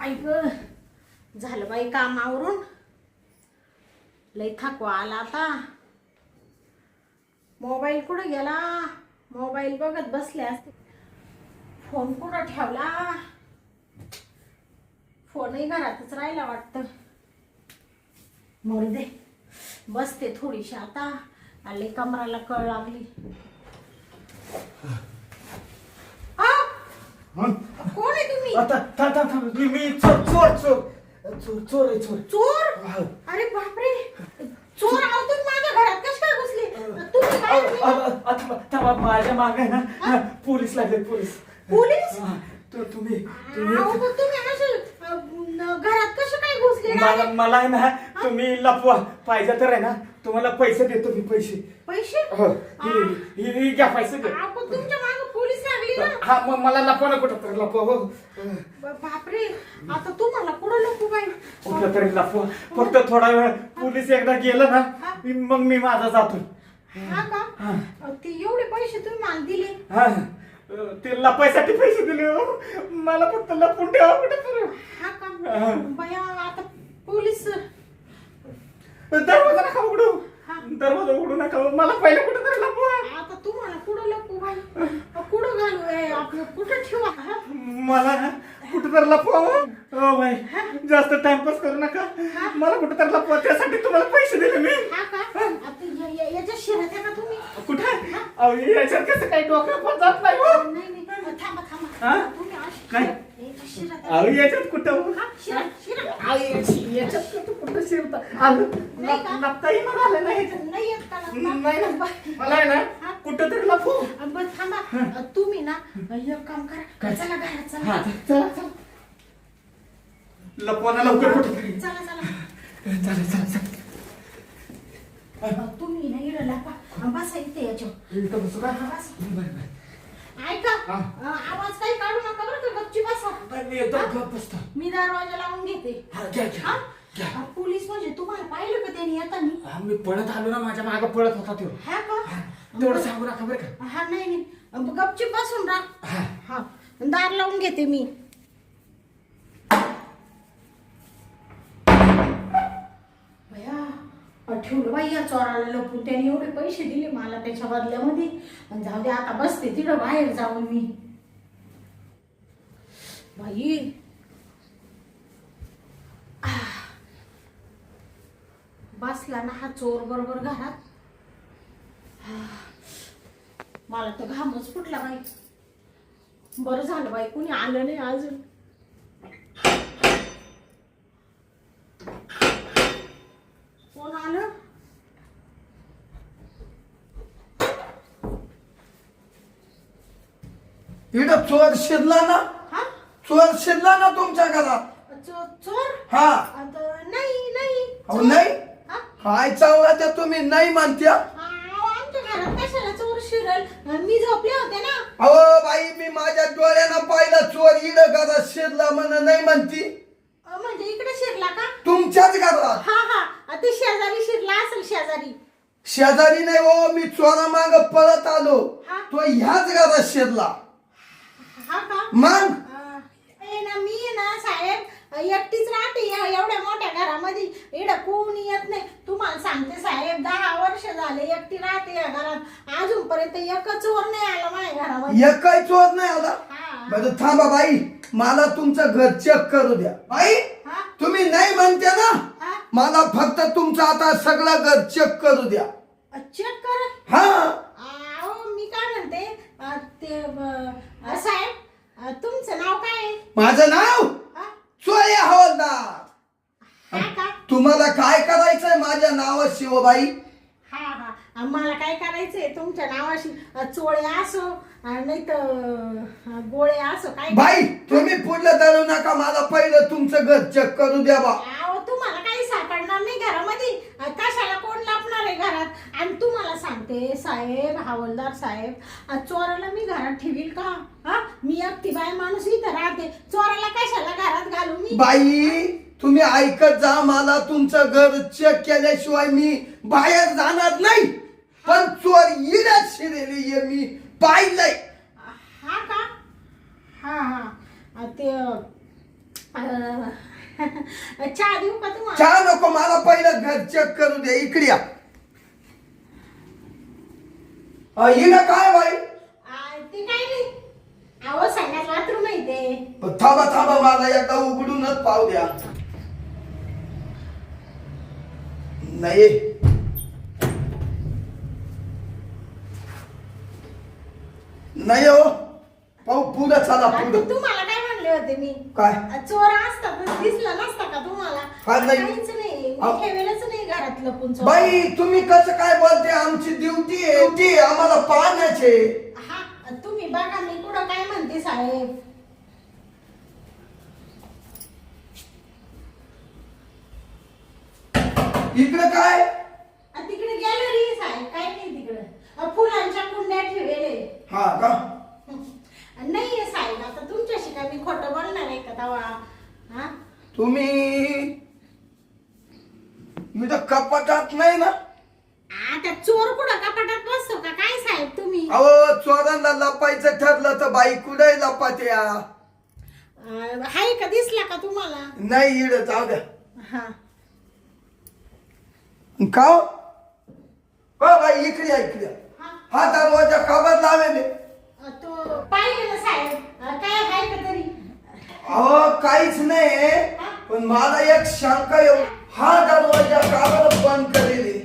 ऐक झालं बाई कामावरून लई थकवा आला आता. मोबाईल कुठं गेला? मोबाईल बघत बसले असते. फोन कुठं ठेवला? फोनही घरातच राहिला वाटतं. मरू दे, बसते थोडीशी आता. आले कमराला कळ लागली. कोण आहे तुम्ही? मी चोर चोर चोर चोर चोर आहे चोर. चोर? अरे बापरे, चोर आहो तुम्ही माझ्या घरात कश काय घुसले? तुम्ही काय आता माझ्या मागे ना पोलीस लागले. Police police? तुम्ही अहो, पण तुम्ही असे घरात कसे काय घुसले? मला आहे ना तुम्ही लपवा. पाहिजे तर आहे ना तुम्हाला पैसे देतो मी. पैसे पैसे? ही घ्या पैसे घ्या. आपण तुमच्या मागे पोलीस लागली ना. हा मग मला लपवा ना कुठं तरी लपवा. बापरे, आता तुम्हाला कुठं लपू बाई? कुठं तरी लपवा. फक्त थोडा वेळ पोलीस एकदा गेलं ना मग मी माझा जातो. हा का? ते एवढे पैसे तुम्ही मला दिले? हा ते लपायसाठी पैसे दिले हो. मला फक्त लपून ठेवा कुठे तरी. हा का? बया आता पोलीस दरवाजा नका उघडू. दरवाजा उघडू नका. मला पहिले कुठे तरी लपवा. आता तुम्हाला कुठं लपू बाई? कुठं घालू? आपलं कुठं ठेवा? मला ना कुठे तर लपवा. हो बाई, जास्त टाइमपास करू नका. मला कुठे तर लपवा. त्यासाठी तुम्हाला पैसे दिले मी. हा का? आता याच्या शिरत आहे का तुम्ही? कुठे? याच्यात कसं काही डोकं पण जात नाही हो. नाही थांबा हा? तुम्ही अशी काय? याच्या शिरत अहो याच्यात कुठं? शिरत याच्यात कुठं शिरता? नाही का? लपता येईना झालं नाही. नाही येत का लपता? नाही ना. मला आहे ना कुठं तरी लपू. बरं थांबा, तुम्ही ना एक काम करा. चला घरात चला. चला चला. लपवाना लवकर कुठं तरी. चला चालेल. तुम्ही ना इकडं लपा. बसा इथे याच्यावर. इथं बसू का? बसा. ऐका, आवाज काही काढू नका बरं का. गपची बसा. मी येतो गप बसतो. मी दरवाजा लावून घेते. घ्या. पोलीस म्हणजे तुम्हाला पाहिलं का त्यांनी येताना? मी पळत आलो ना. माझ्या मागे पळत होता तो. हा का? तेवढं सांगू नका बरं का. हा नाही गपची बसून राहा. हा दार लावून घेते मी. ठेवलं बाई या चोराला लपून. त्याने एवढे पैसे दिले मला त्याच्या बदल्यामध्ये. जाऊ दे आता, बसते तिथं बाहेर जाऊन मी. बाई बसला ना हा चोर बरोबर घरात. मला तर घामच फुटला बाई. बरं झालं बाई कुणी आलं नाही अजून. कोण आलं? इकडं चोर शिरला ना. हा? चोर शिरला ना तुमच्या घरात. चोर? हा. नाही अहो नाही. काय चावला त्या तुम्ही नाही म्हणत्या. आमच्या घरात कशाला चोर शिरल? मी झोपले होते ना. अहो बाई, मी माझ्या डोळ्यानं पाहिलं चोर इकडं घरात शिरला म्हण नाही म्हणती. म्हणजे इकडे शिरला का? तुमच्याच घरात. हा ते शेजारी शिरला असेल. शेजारी शेजारी नाही हो, मी चोरा माग पळत आलो. तो ह्याच घरात शिरला. हा का? मग मी ना साहेब एकटीच राहते एवढ्या मोठ्या घरामध्ये. इकडं कोणी येत नाही. तुम्हाला सांगते साहेब, 10 वर्ष झाले एकटी राहते या घरात. अजूनपर्यंत एकच चोर नाही आला माझ्या घरामध्ये. एकही चोर नाही आला. बरं थांबा बाई, मला तुमचं घर चेक करू द्या. बाई तुम्ही नाही म्हणते ना, मला फक्त तुमचं आता सगळं घर चेक करू द्या. चेक कर. हा मी काय म्हणते ते साहेब, तुमचं नाव काय आहे? माझं नाव चोरे हवालदार. तुम्हाला काय करायचंय माझ्या नावाशी हो बाई? हा मला काय करायचंय तुमच्या नावाशी. चोळे असो नाही तर गोळे असो काय. बाई तुम्ही पुढलं धरू नका. मला पहिलं तुमचं घर चेक करू द्या बा. तुम्हाला काही सापडणार नाही घरामध्ये. कशाला कोण लपणार आहे घरात? आणि तुम्हाला सांगते साहेब, हवालदार साहेब, चोराला मी घरात ठेवील का? मी एकटी बाय माणूस इथं राहते. चोराला कशाला घरात घालू मी? बाई तुम्ही ऐकत जा. मला तुमचं घर चेक केल्याशिवाय मी बाहेर जाणार नाही. पण चोर इडत शिरेली मी पाहिलंय. हा का? हा ते चहा नको, मला पहिलं घर चेक करू दे. इकडे या. हिला काय बाई? ते काय नाही, अहो संडास बाथरूम आहे ते. थांबा थांबा, मला एकदा उघडूनच पाहू द्या. नाही नाही हो, पाहू पुढं चला आता पुढं. तुम्हाला काय म्हणले होते मी? काय? चोर असतात दिसला नसता का तुम्हाला? हा, नाही. काहीच नाही, मी अहो. ठेवेलच नाही घरात लपून चोर. बाई तुम्ही कसं काय बोलते? आमची ड्युटी आहे, ड्युटी आम्हाला पाहण्याचे. हा, तुम्ही बघा मी कुठं काय म्हणते साहेब. इकडे काय? तिकडे गॅलरी साहेब, काय नाही तिकडे. फुलांच्या कुंड्या ठेवले. हा का? नाहीये साहेब, आता तुमच्याशी काय मी खोटं बोलणार आहे का तवा? हा, तुम्ही इथं कपाटात नाही ना? आता चोर कुठं कपाटात बसतो का काय साहेब तुम्ही? अहो चोरांना लपायचं ठरलं तर बाई कुठे लपात्या? हाय का, दिसला का तुम्हाला? नाही इड जाऊ द्या. हा, का हो? बाई इकडे या, इकडे या. हा दरवाजा कबर लावेले. तो पाहिजे ना साहेब, काय हाय का तरी? अहो काहीच नाही, पण मला एक शंका येऊ. हा दरवाजा काबर बंद करेले?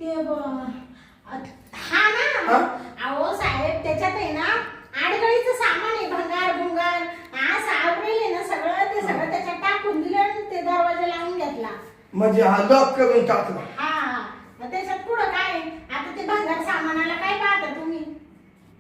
ते हा ना. हा? अहो साहेब, त्याच्यात आहे ना आडगळीचं सामान आहे, भंगार भुंगार असं आवरेल ना सगळं. ते सगळं त्याच्यात टाकून दिलं आणि ते दरवाजा लावून घेतला. म्हणजे हा लॉक करून टाकला. हा, मग त्याच्यात पुढं काय आहे? आता ते भंगार सामानाला काय पाहता तुम्ही?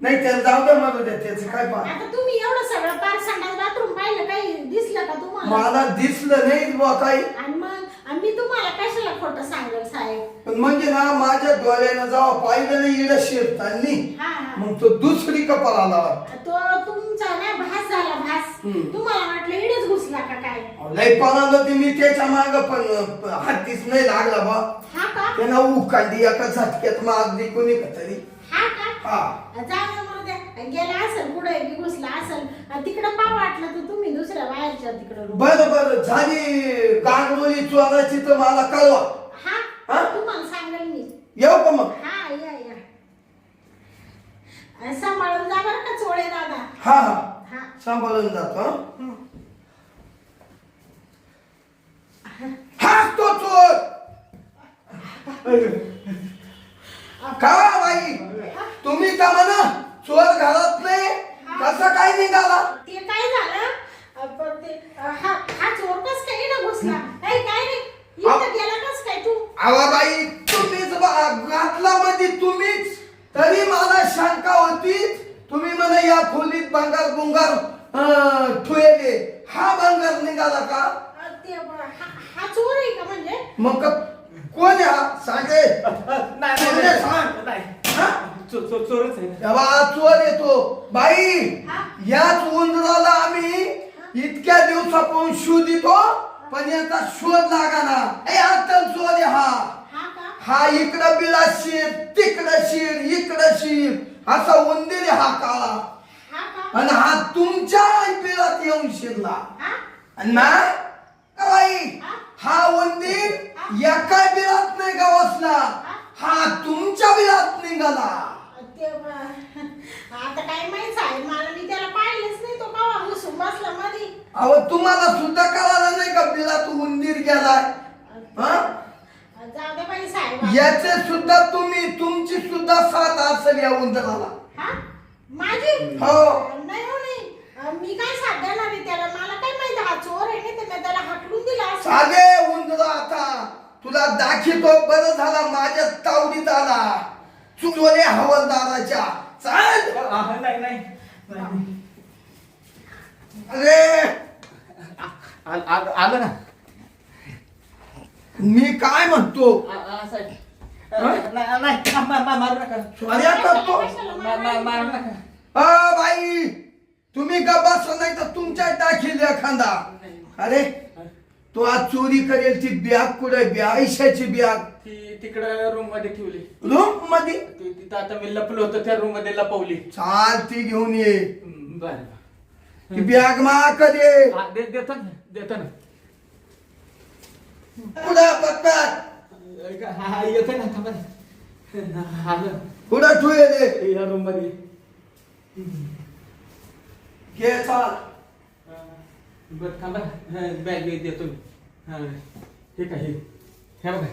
नाही त्याला जाऊ द्या, मला द्या, त्याचं काय पाहा. आता तुम्ही एवढं सगळं पार संडास बाथरूम पाहिलं, काही दिसलं का तुम्हाला? मला दिसलं नाही बुवा काही. आणि मग मी तुम्हाला कशाला खोटं सांगेल साहेब? पण म्हणजे ना माझ्या डोळ्यानं जेव्हा पाहिलं नाही इड शिरतानी, हा, हा. मग तो दुसरी कपाल आला. तो तुमचा ना भास झाला, भास. तुम्हाला वाटलं इडच घुसला का काय? लय पानाला ते मी त्याच्या माग पण हातीच नाही लागला बा. हा का? त्यांना उकांडी एका झटक्यात मागली कोणी का तरी. हा का? हा जाऊ मला द्या. गेला असेल पुढे घुसला असेल, तिकडं पाव वाटलं तर तुम्ही दुसऱ्या बाहेरच्या तिकडं. बरं बरं, झाली गांगोली चोराची तर मला कळवा. हा, हा? तुम्हाला सांगेल मी. येऊ का मग? हा, या या. सांभाळून जा बरं का चोळे दादा. हा हा, हा. सांभाळून जातो. हं. हाच तो चोर. का बाई तुम्ही का म्हणा चोर घरात नाही, कसं काय निघाला? ते काय झालं, हा चोर कस काय इकडं घुसला? काय काय नाही, इथं गेला कस काय तू? आवा बाई तुम्हीच घातला मध्ये, तुम्हीच. तरी मला शंका होती. तुम्ही म्हणा या खोलीत भंगार बुंगार ठेवले, हा भंगार निघाला का? हा चोर आहे का म्हणजे? मग कोण आहे हा? सांगे. नाही सांग. नाही, हा? चोरच आहे. तेव्हा चोर येतो. बाई हा? याच उंदराला आम्ही इतक्या दिवसापासून शोध देतो, पण याचा शोध लागाना. आता चोर आहे हा. हा का? हा इकडं बिळा शिर, तिकडं शिर, इकडं शिर, असा उंदीर आहे हा काळा. हा का? आणि हा तुमच्या बिळात येऊन शिरला. हा? आणि ना बाई हा उंदीर एका बिळात नाही गवसला, हा तुमच्या बिळात निघाला. आता काय माहित साहेब, मला मी त्याला पाहिलंच नाही. तो कावा घुसून बसला मध्ये. अहो तुम्हाला सुद्धा कळालं नाही का बिळात उंदीर गेलाय? हा? जाऊ दे बाई साहेब. याचे सुद्धा तुमची सुद्धा साथ असेल या उंदराला. हा? माझी? हो. नाही हो नाही. मी काय साथ देणार आहे त्याला? मला काय माहिती हा चोर आहे ना, तर मी त्याला हाकलून दिला असं. साधे उंदरा आता तुला दाखवतो. बरं झाला माझ्या तावडीत आला, चुकवले हवालदाराच्या. चाल. नाही नाही नाही. अरे आलं ना. मी काय म्हणतो, नाही मारू नका. अरे करतो. मारू नका. बाई तुम्ही का बसला नाही तर तुमच्या टाकील एखादा. अरे तो आज चोरी करेल ती बॅग कुठे? आयशाची बॅग ती तिकडं रूम मध्ये ठेवली. रूम मध्ये? तिथं आता मी लपलो होतो, त्या रूम मध्ये लपवली. चाल ती घेऊन ये. बर ती बॅग मा कधी? देतो ना. कुठं पत्तात हा येतोय ना थांबा ना. आलं. कुठं ठुले या रूम मध्ये. घे चाल. बरं थांबा बॅग देतो मी. हा, हे काय हे बघा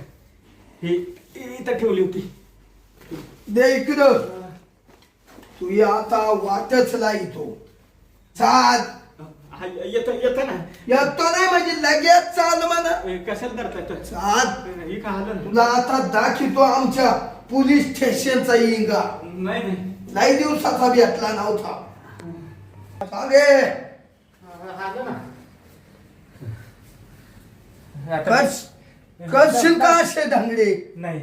हे इथं ठेवली होती. दे इकडं. तू आता वाटच लाईतो. चाल. येतो ना. येतो नाही म्हणजे लगेच चाल म्हणा. कशाला धरता चाल. हे का आलं. तुला आता दाखवतो आमच्या पोलीस स्टेशनचा इंगा. नाही नाही लई दिवसाचा भेटला नव्हता. सांगे आलं ना. करशील का असे ढंगडे. नाही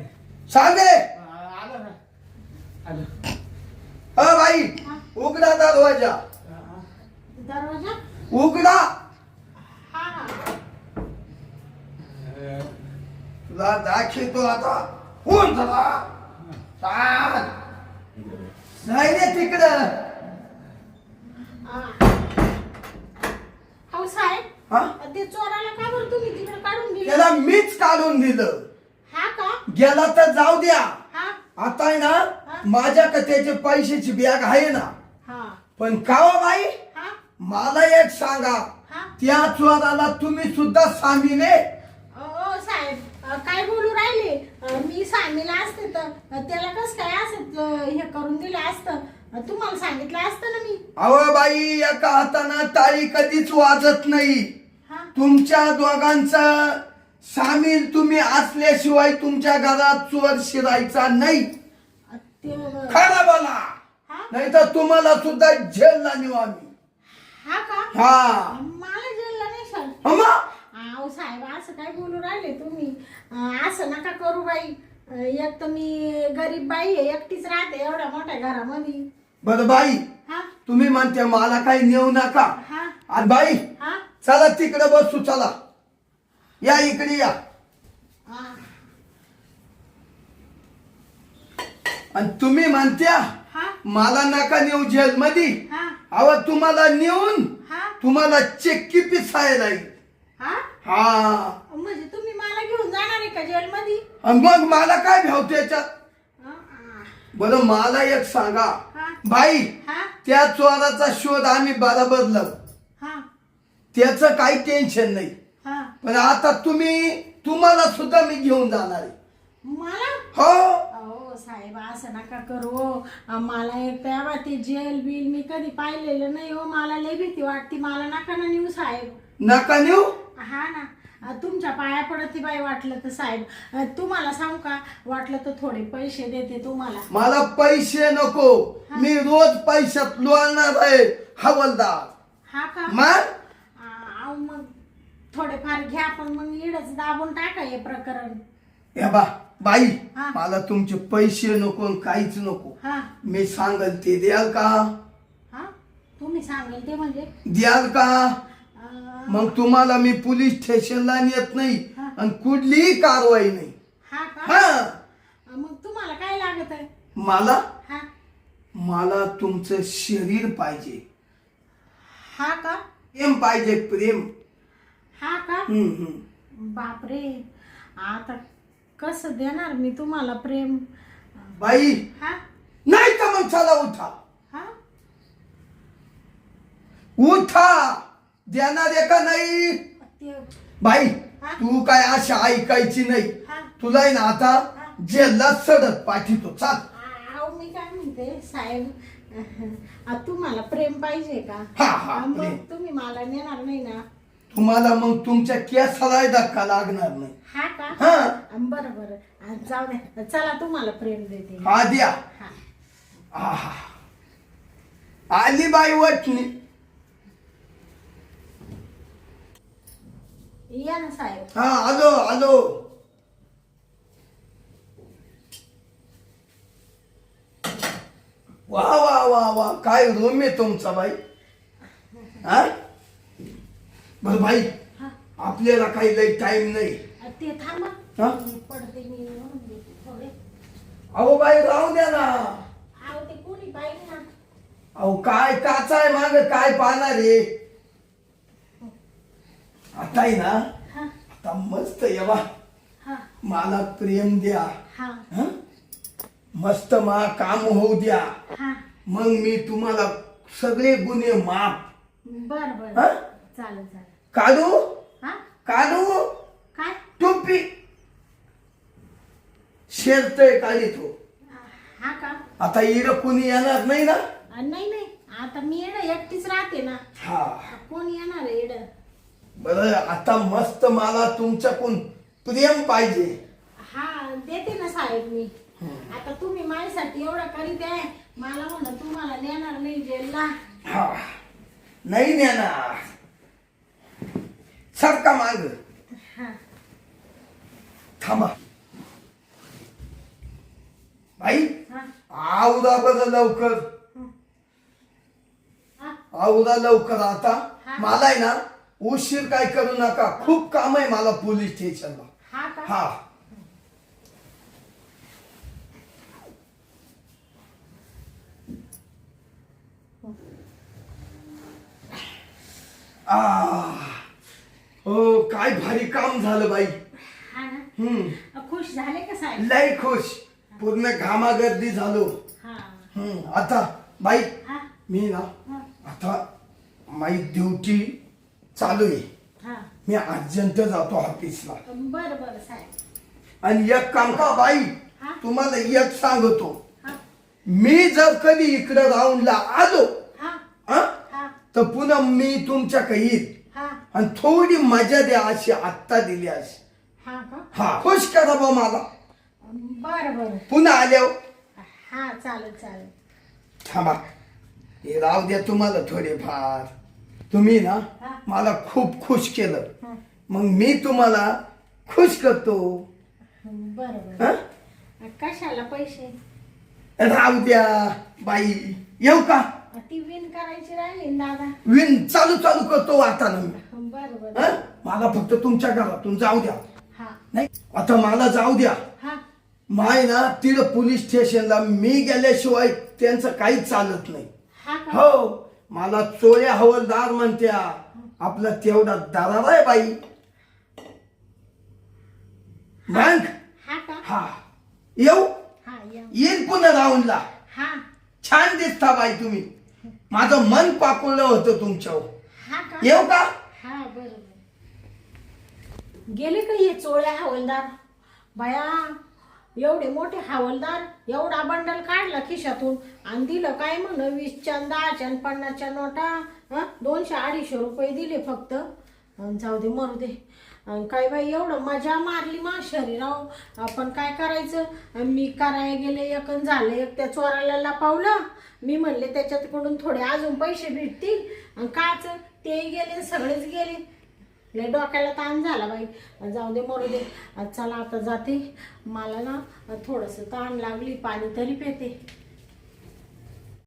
सांगे. आलं ना. आलं. हा बाई उघडा दरवाजा. दरवाजा उघडा. हा हा तुला दाखवतो आता. कोण झाला चाल. नाही रे तिकडं. अहो साहेब हा ते चोराला का बरं तुम्ही तिकडे काढून दिलं. त्याला मीच काढून दिलं. हा का गेला तर जाऊ द्या. हा आता आहे ना माझ्याकडे त्याचे पैशाची बॅग आहे ना. हा पण का हो बाई हा मला एक सांगा. हा त्या चोराला तुम्ही सुद्धा सामील आहे. ओ साहेब काय बोलू राहिले. मी सामील असते तर त्याला कस काय असं हे करून दिलं असतं. तुम्हाला सांगितलं असतं ना मी. अहो बाई एका हातानं टाळी कधीच वाजत नाही. हा तुमच्या दोघांचं सामील तुम्ही असल्याशिवाय तुमच्या घरात चोर शिरायचा नाही. ते खरं बोला. हा नाही तर तुम्हाला सुद्धा जेलला नेऊ आम्ही. हा का हा मला जेलला नाही सर. अम्मा अहो साहेब असं काय बोलू राहिले तुम्ही. असं नका करू बाई. एक तर मी गरीब बाई आहे एकटीच राहते एवढ्या मोठ्या घरामध्ये. बरं बाई हा तुम्ही म्हणते मला काही नेऊ नका. हा आणि बाई हा चला तिकडे बसू. चला या इकडे या. हा आणि तुम्ही म्हणत्या हा मला नका नेऊ जेल मध्ये. हा अहो तुम्हाला नेऊन हा तुम्हाला चक्की पिसायला येईल. हा हा म्हणजे तुम्ही मला घेऊन जाणार आहे का जेलमध्ये. आणि मग मला काय भाव त्याच्यात. बरं मला एक सांगा हा बाई हा त्या चोराचा शोध आम्ही बरोबर लावू. हा त्याचं काही टेन्शन नाही. हा पण आता तुम्हाला सुद्धा मी घेऊन जाणार आहे. मला हो अहो साहेब असं नका करू. मला एक तेव्हा ते जेल बिल मी कधी पाहिलेलं नाही हो. मला लय भीती वाटते. मला नका ना नेऊ साहेब. नका नेऊ. हा ना तुमच्या पाया पडती बाई वाटलं तर साहेब. तुम्हाला सांगू का वाटलं तर थोडे पैसे देते तुम्हाला. मला पैसे नको. मी रोज पैशात लोळणार आहे हवलदार. हा का मग अहो मग थोडेफार घ्या पण मग इडच दाबून टाका हे प्रकरण. हे बाई हा. मला तुमचे पैसे नको आणि काहीच नको. हा मी सांगल ते द्याल का. हा तुम्ही सांगाल ते म्हणजे द्याल का. मग तुम्हाला मी पोलीस स्टेशनला नेत नाही हा. आणि कुठलीही कारवाई नाही. हा का हा मग तुम्हाला काय लागत आहे. मला हा मला तुमचं शरीर पाहिजे. हा का प्रेम पाहिजे प्रेम. हा का हम्म. बापरे आता कसं देणार मी तुम्हाला प्रेम. बाई हा नाही तर मग चला उठा. हा उठा. देणार आहे का नाही. ते बाई हा. तू काय अशा ऐकायची नाही. हा तुला आहे ना आता जेलला सडत पाठवतो. चाल. अहो मी काय म्हणते साहेब तुम्हाला प्रेम पाहिजे का. हा, मग प्रेम. तुम्ही मला नेणार नाही ना. तुम्हाला मग तुमच्या केसाला धक्का लागणार नाही. हा का हा. बरं बरं जाऊ द्या. चला तुम्हाला प्रेम देते. हा द्या. हा आहा. आली बाई वटणी. या ना साहेब. हा आलो आलो. वा वा वा वा काय रूम आहे तुमचा बाई. हा बर बाई हा आपल्याला काही लई टाइम नाही. ते थांबा. हा? मी पडते मी म्हणून देते थोडे. अहो बाई राहू द्या ना. अहो ते कोणी पाहिजे ना. अहो काय काचा आहे माग काय पाहणार आहे. आता आहे ना हा आता मस्त येवा हा मला प्रेम द्या हा हं? मस्त मा काम होऊ द्या हा मग मी तुम्हाला सगळे गुन्हे माफ बर बर हा? चालेल चालेल काढू हा काढू काय टोपी शेरतय काढी तो हा का आता इड कुणी येणार नाही ना नाही नाही आता मी येणं एकटीच राहते ना हा कोण येणार आहे येड बरं आता मस्त मला तुमच्याकडून प्रेम पाहिजे हा देते ना साहेब मी आता तुम्ही माझ्यासाठी एवढं करीत आहे मला म्हणलं तुम्हाला नेणार नाही जेलला हा नाही नेणार सारखा माग हा थांबा बाई हा आवरा बरं लवकर हा आवरा लवकर आता हा. मला आहे ना उशीर काय करू नका खूप काम आहे मला पोलीस स्टेशनला हा का हा आ हो काय भारी काम झालं बाई हा ना हम्म खुश झाले का साहेब लय खुश पूर्ण घामागर्दी झालो हा आता बाई हा मी ना हा आता माझी ड्युटी चालू आहे हा मी अर्जंट जातो ऑफिसला बर बर साहेब आणि एक काम का बाई हा तुम्हाला एक सांगतो हा मी जर कधी इकडे राऊंडला आलो हा हा, हा तर पुन्हा मी तुमच्या येईल हा आणि थोडी मजा द्या अशी आत्ता दिली अशी हा का हा खुश करा बा मला बर बर पुन्हा आल्यावर हा चालेल चालेल थांबा हे राहू द्या तुम्हाला थोडेफार तुम्ही ना हा. मला खूप खुश केलं हा मग मी तुम्हाला खुश करतो बर बर हा? कशाला पैसे राहू द्या बाई येऊ का ती विन करायची राहिली ना दादा विन चालू चालू करतो आता ना मी बर बर हा? मला फक्त तुमच्या घरातून जाऊ द्या हा नाही आता मला जाऊ द्या हा माय ना तिथं पोलीस स्टेशनला मी गेल्याशिवाय त्यांचं काहीच चालत नाही हा का हो मला चोऱ्या हवलदार म्हणत्या आपला तेवढा दरार आहे बाई मग हा का हा येऊ हा या येईल पुन्हा राऊंडला हा छान दिसता बाई तुम्ही माझं मन पाकुळलं होतं तुमच्यावर हा का येऊ का हा बरोबर गेले का हे चोळ्या हवालदार बाया एवढे मोठे हवालदार एवढा बंडल काढला खिशातून आणि दिलं काय म्हण 20च्या 10च्या 50च्या नोटा 200-250 रुपये दिले फक्त अन जाऊ दे मरू दे अन काय बाई एवढं मजा मारली मा शरीराव आपण काय करायचं अन मी करायला गेले एक अन झालं एक त्या चोराला लपावलं मी म्हणले त्याच्याकडून थोडे अजून पैसे भेटतील आणि काच तेही गेले सगळेच गेले लय डोक्याला ताण झाला बाई जाऊ दे मरू दे चला आता जाते मला ना थोडंसं ताण लागली पाणी तरी पिते